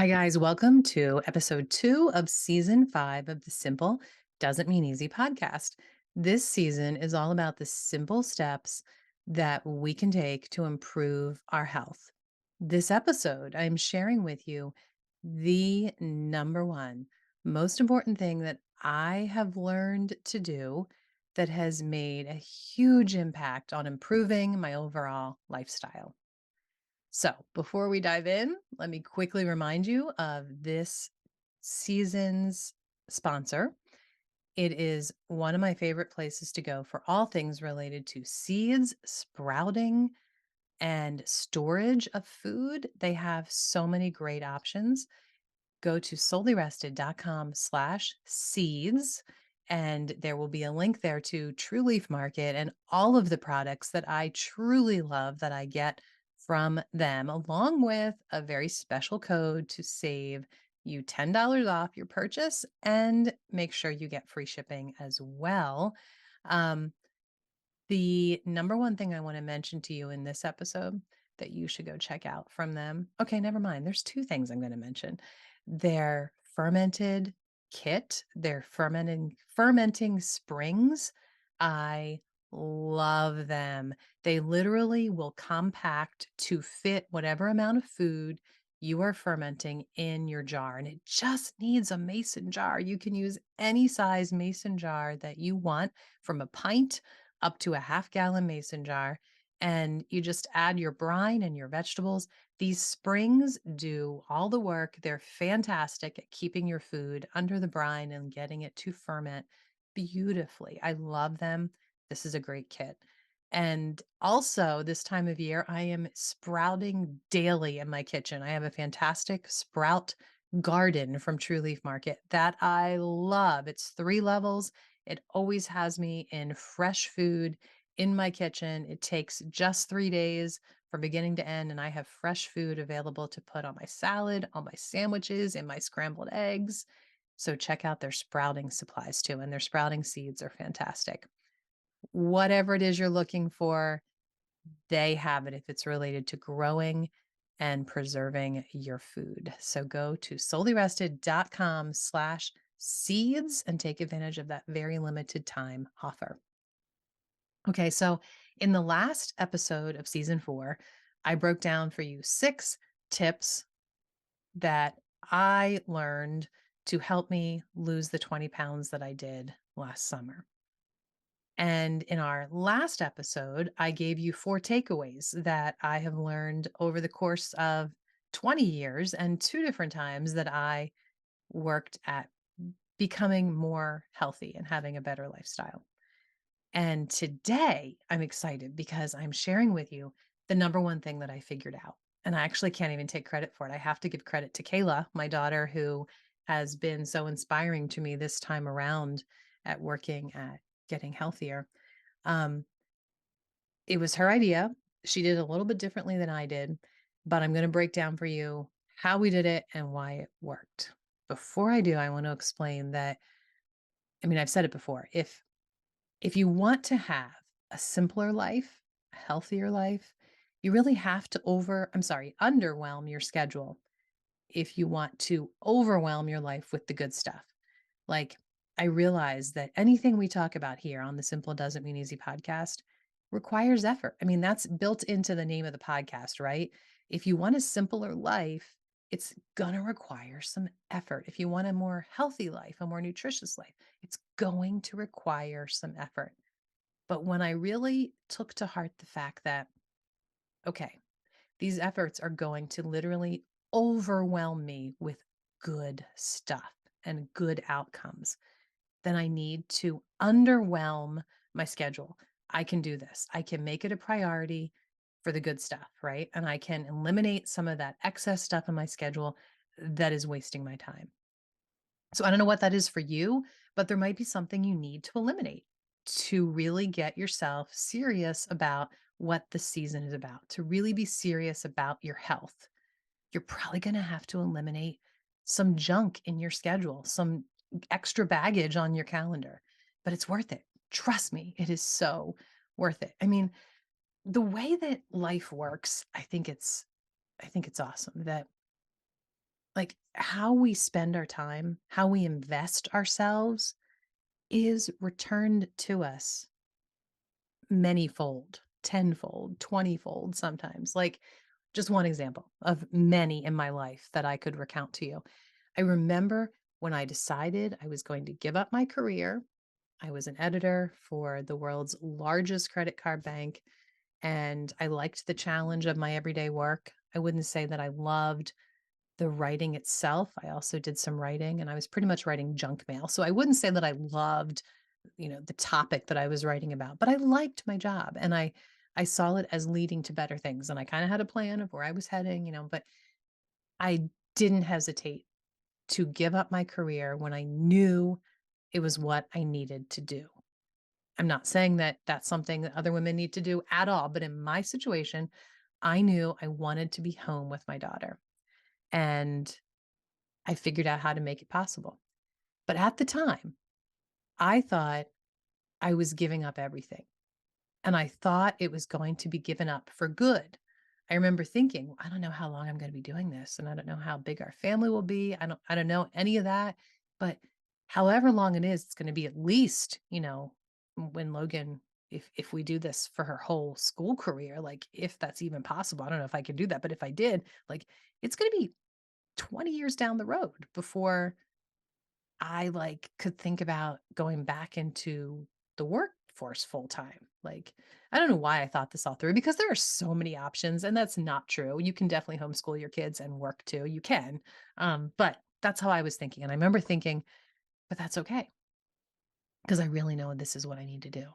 Hi, guys. Welcome to episode 2 of season 5 of the Simple Doesn't Mean Easy podcast. This season is all about the simple steps that we can take to improve our health. This episode, I'm sharing with you the number one most important thing that I have learned to do that has made a huge impact on improving my overall lifestyle. So, before we dive in, let me quickly remind you of this season's sponsor. It is one of my favorite places to go for all things related to seeds, sprouting, and storage of food. They have so many great options. Go to soulyrested.com/seeds, and there will be a link there to True Leaf Market and all of the products that I truly love that I get from them, along with a very special code to save you $10 off your purchase and make sure you get free shipping as well. Um, the number one thing I want to mention to you in this episode that you should go check out from them. Okay, never mind. There's two things I'm going to mention. Their fermented kit, their fermenting springs. I love them. They literally will compact to fit whatever amount of food you are fermenting in your jar. And it just needs a mason jar. You can use any size mason jar that you want, from a pint up to a half-gallon mason jar, and you just add your brine and your vegetables. These springs do all the work. They're fantastic at keeping your food under the brine and getting it to ferment beautifully. I love them. This is a great kit. And also, this time of year, I am sprouting daily in my kitchen. I have a fantastic sprout garden from True Leaf Market that I love. It's 3 levels. It always has me in fresh food in my kitchen. It takes just 3 days from beginning to end, and I have fresh food available to put on my salad, on my sandwiches, and my scrambled eggs. So check out their sprouting supplies too, and their sprouting seeds are fantastic. Whatever it is you're looking for, they have it if it's related to growing and preserving your food. So go to soulyrested.com/seeds and take advantage of that very limited time offer. Okay, so in the last episode of season 4, I broke down for you 6 tips that I learned to help me lose the 20 pounds that I did last summer. And in our last episode, I gave you 4 takeaways that I have learned over the course of 20 years and 2 different times that I worked at becoming more healthy and having a better lifestyle. And today I'm excited because I'm sharing with you the number one thing that I figured out. And I actually can't even take credit for it. I have to give credit to Kayla, my daughter, who has been so inspiring to me this time around at working at getting healthier. Um, it was her idea. She did it a little bit differently than I did, but I'm going to break down for you how we did it and why it worked. Before I do, I want to explain that, I mean, I've said it before. If you want to have a simpler life, a healthier life, you really have to underwhelm your schedule if you want to overwhelm your life with the good stuff. Like, I realize that anything we talk about here on the Simple Doesn't Mean Easy podcast requires effort. I mean, that's built into the name of the podcast, right? If you want a simpler life, it's going to require some effort. If you want a more healthy life, a more nutritious life, it's going to require some effort. But when I really took to heart the fact that, okay, these efforts are going to literally overwhelm me with good stuff and good outcomes, then I need to underwhelm my schedule. I can do this. I can make it a priority for the good stuff, right? And I can eliminate some of that excess stuff in my schedule that is wasting my time. So I don't know what that is for you, but there might be something you need to eliminate to really get yourself serious about what the season is about, to really be serious about your health. You're probably going to have to eliminate some junk in your schedule, some extra baggage on your calendar, but it's worth it. Trust me, it is so worth it. I mean, the way that life works, I think it's awesome that Like, how we spend our time, how we invest ourselves is returned to us manyfold, tenfold, 20-fold sometimes. Like, just one example of many in my life that I could recount to you. I remember when I decided I was going to give up my career. I was an editor for the world's largest credit card bank, and I liked the challenge of my everyday work. I wouldn't say that I loved the writing itself. I also did some writing, and I was pretty much writing junk mail. So I wouldn't say that I loved, the topic that I was writing about, but I liked my job, and I saw it as leading to better things, and I kind of had a plan of where I was heading, but I didn't hesitate to give up my career when I knew it was what I needed to do. I'm not saying that that's something that other women need to do at all, but in my situation, I knew I wanted to be home with my daughter, and I figured out how to make it possible. But at the time, I thought I was giving up everything, and I thought it was going to be given up for good. I remember thinking, "Well, I don't know how long I'm gonna be doing this, and I don't know how big our family will be. I don't know any of that, but however long it is, it's gonna be at least, when Logan if we do this for her whole school career, like, if that's even possible, I don't know if I could do that, but if I did, like, it's gonna be 20 years down the road before I, like, could think about going back into the workforce full time. Like, I don't know why I thought this all through because there are so many options, and that's not true. You can definitely homeschool your kids and work too. You can. But that's how I was thinking. And I remember thinking, but that's okay because I really know this is what I need to do.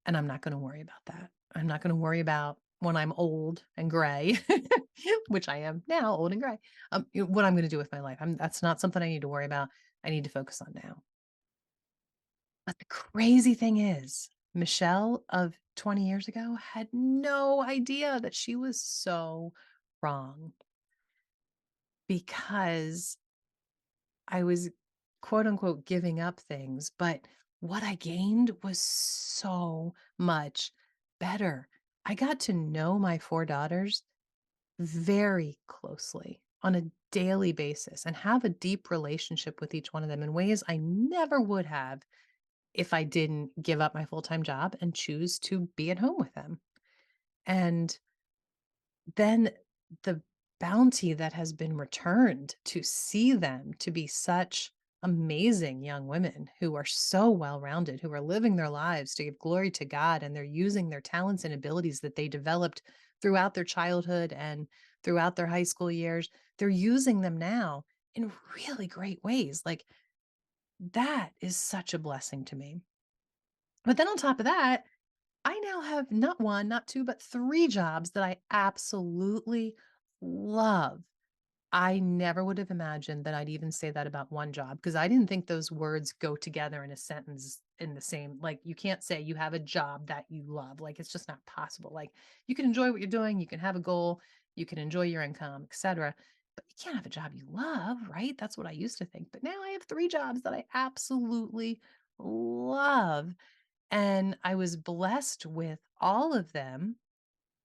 And I'm not going to worry about that. I'm not going to worry about when I'm old and gray, which I am now, old and gray, what I'm going to do with my life. That's not something I need to worry about. I need to focus on now. But the crazy thing is, Michelle of 20 years ago had no idea that she was so wrong because I was quote unquote giving up things, but what I gained was so much better. I got to know my four daughters very closely on a daily basis and have a deep relationship with each one of them in ways I never would have if I didn't give up my full-time job and choose to be at home with them. And then the bounty that has been returned to see them to be such amazing young women who are so well-rounded, who are living their lives to give glory to God, and they're using their talents and abilities that they developed throughout their childhood and throughout their high school years. They're using them now in really great ways. Like, that is such a blessing to me. But then on top of that, I now have not one, not two, but three jobs that I absolutely love. I never would have imagined that I'd even say that about one job because I didn't think those words go together in a sentence in the same, like, you can't say you have a job that you love. Like, it's just not possible. Like, you can enjoy what you're doing, you can have a goal, you can enjoy your income, etc. But you can't have a job you love, right? That's what I used to think. But now I have three jobs that I absolutely love. And I was blessed with all of them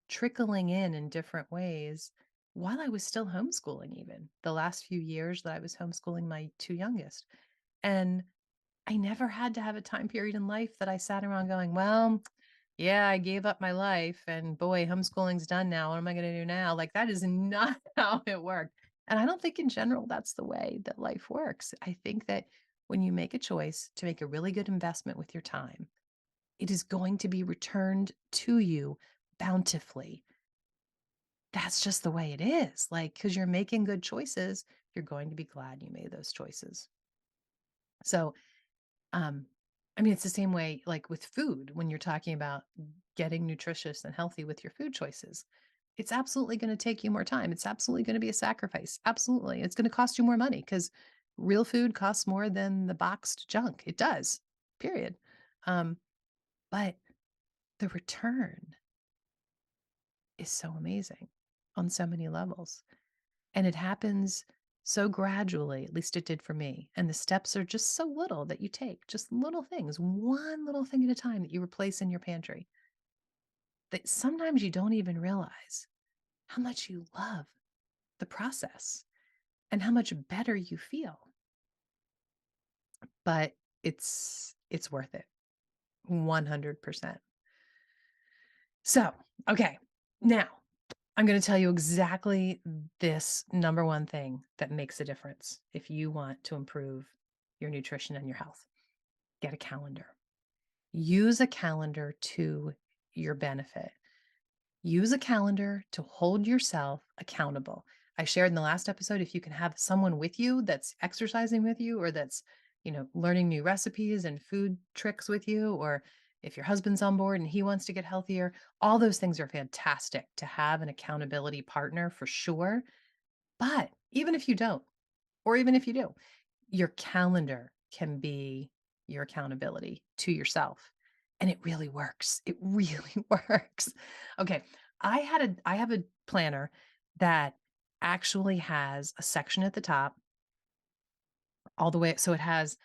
trickling in different ways while I was still homeschooling, even the last few years that I was homeschooling my two youngest. And I never had to have a time period in life that I sat around going, well, yeah, I gave up my life and boy, homeschooling's done now. What am I going to do now? Like, that is not how it worked. And I don't think in general that's the way that life works. I think that when you make a choice to make a really good investment with your time, it is going to be returned to you bountifully. That's just the way it is. Like, because you're making good choices, you're going to be glad you made those choices. So, um, I mean, it's the same way like with food when you're talking about getting nutritious and healthy with your food choices. It's absolutely going to take you more time. It's absolutely going to be a sacrifice. Absolutely. It's going to cost you more money because real food costs more than the boxed junk. It does, period. Um, but the return is so amazing on so many levels. And it happens so gradually, at least it did for me. And the steps are just so little that you take, just little things, one little thing at a time that you replace in your pantry. That sometimes you don't even realize how much you love the process. and how much better you feel. But it's worth it 100%. So, okay. Now, I'm going to tell you exactly this number one thing that makes a difference if you want to improve your nutrition and your health. Get a calendar. Use a calendar to your benefit. Use a calendar to hold yourself accountable. I shared in the last episode, if you can have someone with you that's exercising with you or that's, learning new recipes and food tricks with you, or if your husband's on board and he wants to get healthier, all those things are fantastic to have an accountability partner for sure. But even if you don't, or even if you do, your calendar can be your accountability to yourself. And it really works. It really works. Okay. I have a planner that actually has a section at the top all the way. So it has,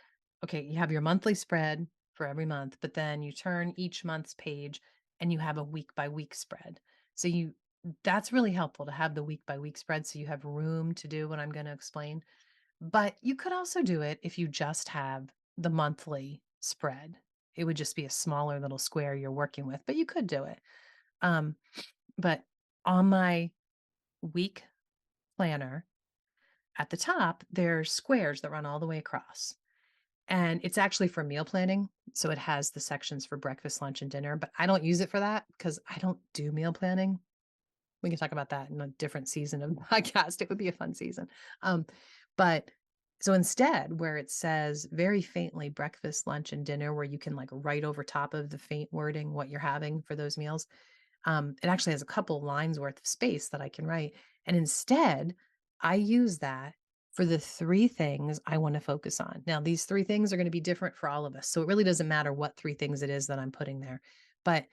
okay, you have your monthly spread for every month, but then you turn each month's page and you have a week by week spread. So that's really helpful to have the week by week spread. So you have room to do what I'm going to explain. But you could also do it if you just have the monthly spread. It would just be a smaller little square you're working with, but you could do it. Um, but on my week planner at the top, there's squares that run all the way across. And it's actually for meal planning. So it has the sections for breakfast, lunch, and dinner, but I don't use it for that because I don't do meal planning. We can talk about that in a different season of the podcast. It would be a fun season. Um, but so instead, where it says very faintly breakfast, lunch, and dinner, where you can like write over top of the faint wording what you're having for those meals, it actually has a couple lines worth of space that I can write. And instead, I use that for the three things I want to focus on. Now, these three things are going to be different for all of us. So it really doesn't matter what three things it is that I'm putting there. But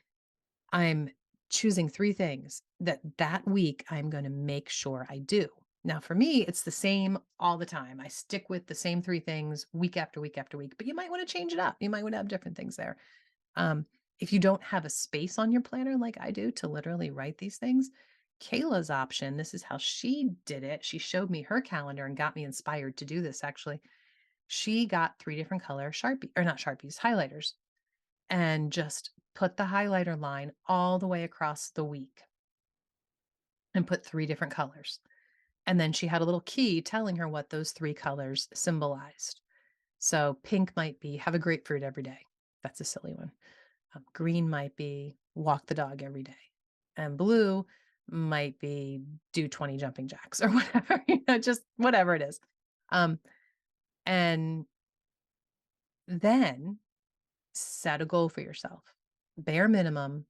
I'm choosing 3 things that week I'm gonna make sure I do. Now for me, it's the same all the time. I stick with the same 3 things week after week after week, but you might wanna change it up. You might wanna have different things there. Um, if you don't have a space on your planner like I do to literally write these things, Kayla's option, this is how she did it. She showed me her calendar and got me inspired to do this actually. She got 3 different color Sharpie or not Sharpies, highlighters and just put the highlighter line all the way across the week and put 3 different colors. And then she had a little key telling her what those 3 colors symbolized. So pink might be have a grapefruit every day. That's a silly one. Green might be walk the dog every day. And blue might be do 20 jumping jacks or whatever, just whatever it is. Um, and then set a goal for yourself. Bare minimum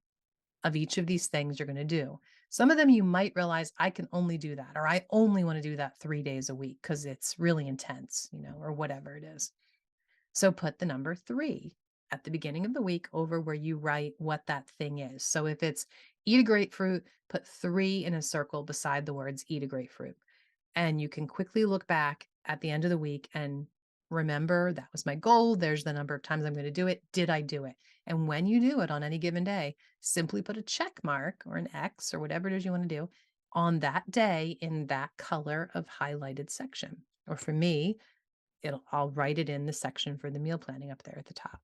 of each of these things you're going to do. Some of them you might realize I can only do that, or I only want to do that 3 days a week because it's really intense, or whatever it is. So put the number 3 at the beginning of the week over where you write what that thing is. So if it's eat a grapefruit, put 3 in a circle beside the words eat a grapefruit. And you can quickly look back at the end of the week and remember that was my goal. There's the number of times I'm going to do it. Did I do it? And when you do it on any given day, simply put a check mark or an X or whatever it is you want to do on that day in that color of highlighted section. Or for me, I'll write it in the section for the meal planning up there at the top.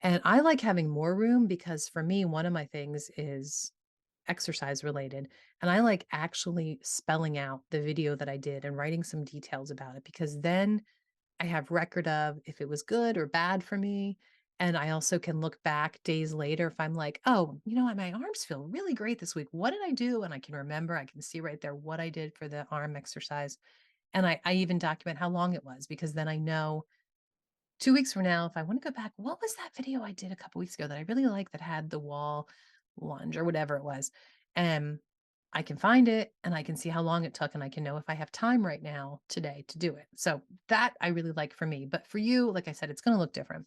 And I like having more room because for me, one of my things is exercise related. And I like actually spelling out the video that I did and writing some details about it because then I have record of if it was good or bad for me. And I also can look back days later if I'm like, oh, my arms feel really great this week. What did I do? And I can remember, I can see right there what I did for the arm exercise. And I even document how long it was because then I know 2 weeks from now, if I want to go back, what was that video I did a couple weeks ago that I really liked that had the wall lunge or whatever it was? And I can find it and I can see how long it took and I can know if I have time right now today to do it. So that I really like for me. But for you, like I said, it's going to look different.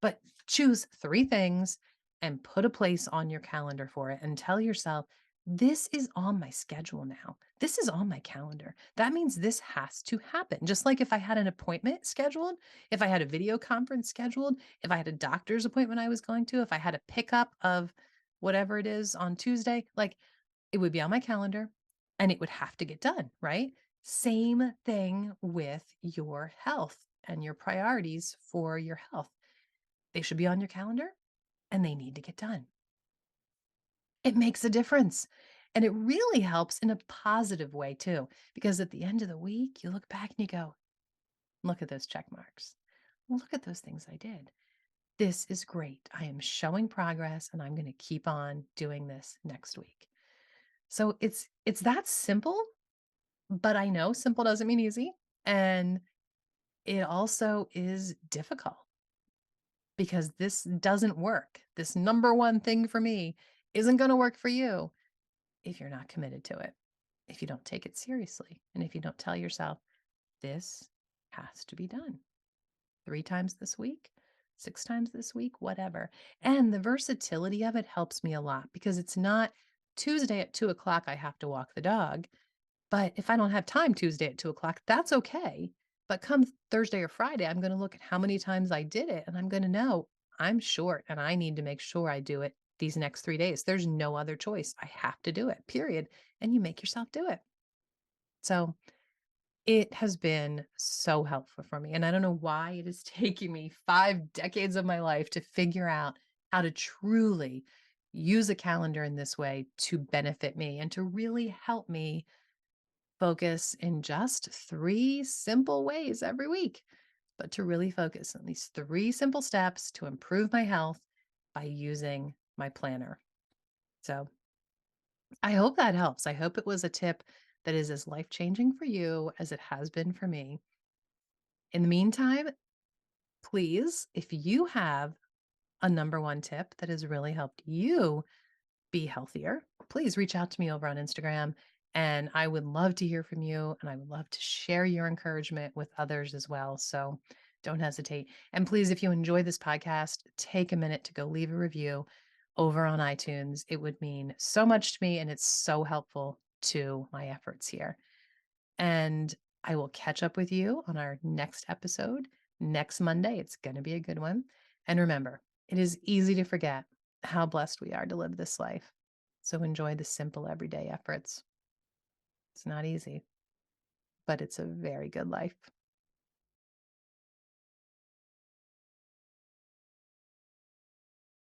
But choose 3 things and put a place on your calendar for it and tell yourself, this is on my schedule now. This is on my calendar. That means this has to happen. Just like if I had an appointment scheduled, if I had a video conference scheduled, if I had a doctor's appointment I was going to, if I had a pickup of whatever it is on Tuesday, like it would be on my calendar and it would have to get done, right? Same thing with your health and your priorities for your health. They should be on your calendar and they need to get done. It makes a difference. And it really helps in a positive way too, because at the end of the week, you look back and you go, look at those check marks. Look at those things I did. This is great. I am showing progress and I'm going to keep on doing this next week. So it's that simple, but I know simple doesn't mean easy. And it also is difficult because this doesn't work. This number one thing for me isn't going to work for you if you're not committed to it, if you don't take it seriously, and if you don't tell yourself, this has to be done 3 times this week, 6 times this week, whatever. And the versatility of it helps me a lot because it's not Tuesday at 2 o'clock, I have to walk the dog. But if I don't have time Tuesday at 2 o'clock, that's okay. But come Thursday or Friday, I'm going to look at how many times I did it and I'm going to know I'm short and I need to make sure I do it these next 3 days. There's no other choice. I have to do it, period. And you make yourself do it. So it has been so helpful for me. And I don't know why it is taking me 5 decades of my life to figure out how to truly use a calendar in this way to benefit me and to really help me focus in just 3 simple ways every week, but to really focus on these 3 simple steps to improve my health by using my planner. So I hope that helps. I hope it was a tip that is as life changing for you as it has been for me. In the meantime, please, if you have a number one tip that has really helped you be healthier, please reach out to me over on Instagram. And I would love to hear from you. And I would love to share your encouragement with others as well. So don't hesitate. And please, if you enjoy this podcast, take a minute to go leave a review over on iTunes. It would mean so much to me. And it's so helpful to my efforts here. And I will catch up with you on our next episode next Monday. It's going to be a good one. And remember, it is easy to forget how blessed we are to live this life. So enjoy the simple everyday efforts. It's not easy, but it's a very good life.